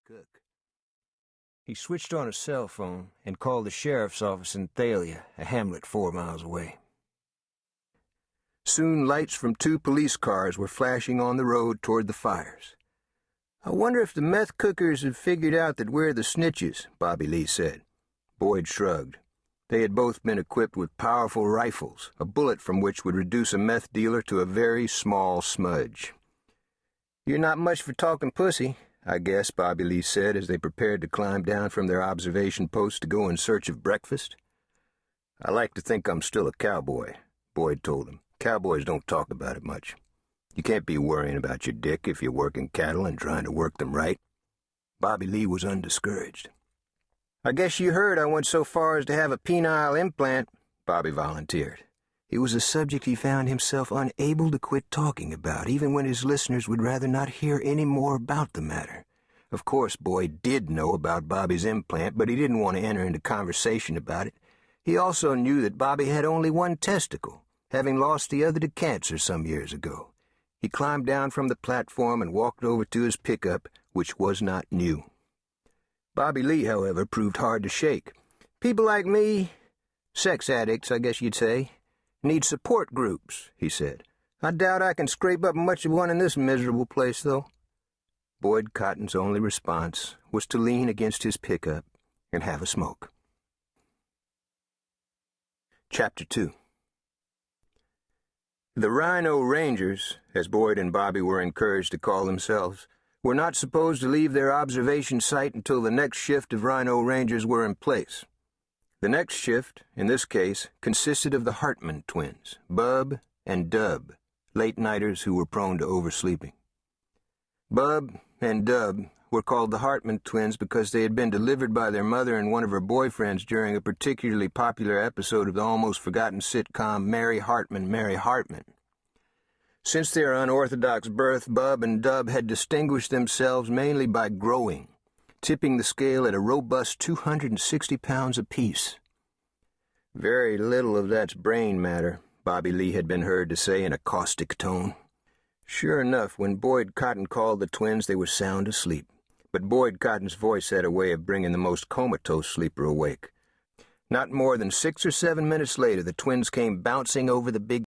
cook. He switched on a cell phone and called the sheriff's office in Thalia, a hamlet 4 miles away. Soon lights from 2 police cars were flashing on the road toward the fires. "I wonder if the meth cookers have figured out that we're the snitches," Bobby Lee said. Boyd shrugged. They had both been equipped with powerful rifles, a bullet from which would reduce a meth dealer to a very small smudge. "You're not much for talking pussy, I guess," Bobby Lee said as they prepared to climb down from their observation post to go in search of breakfast. "I like to think I'm still a cowboy," Boyd told him. "Cowboys don't talk about it much. You can't be worrying about your dick if you're working cattle and trying to work them right." Bobby Lee was undiscouraged. "I guess you heard I went so far as to have a penile implant," Bobby volunteered. It was a subject he found himself unable to quit talking about, even when his listeners would rather not hear any more about the matter. Of course, Boyd did know about Bobby's implant, but he didn't want to enter into conversation about it. He also knew that Bobby had only one testicle, having lost the other to cancer some years ago. He climbed down from the platform and walked over to his pickup, which was not new. Bobby Lee, however, proved hard to shake. "People like me, sex addicts, I guess you'd say, need support groups," he said. "I doubt I can scrape up much of one in this miserable place, though." Boyd Cotton's only response was to lean against his pickup and have a smoke. Chapter 2. The Rhino Rangers, as Boyd and Bobby were encouraged to call themselves, were not supposed to leave their observation site until the next shift of Rhino Rangers were in place. The next shift, in this case, consisted of the Hartman twins, Bub and Dub, late-nighters who were prone to oversleeping. Bub and Dub were called the Hartman twins because they had been delivered by their mother and one of her boyfriends during a particularly popular episode of the almost-forgotten sitcom Mary Hartman, Mary Hartman. Since their unorthodox birth, Bub and Dub had distinguished themselves mainly by growing, tipping the scale at a robust 260 pounds apiece. "Very little of that's brain matter," Bobby Lee had been heard to say in a caustic tone. Sure enough, when Boyd Cotton called the twins, they were sound asleep. But Boyd Cotton's voice had a way of bringing the most comatose sleeper awake. Not more than 6 or 7 minutes later, the twins came bouncing over the big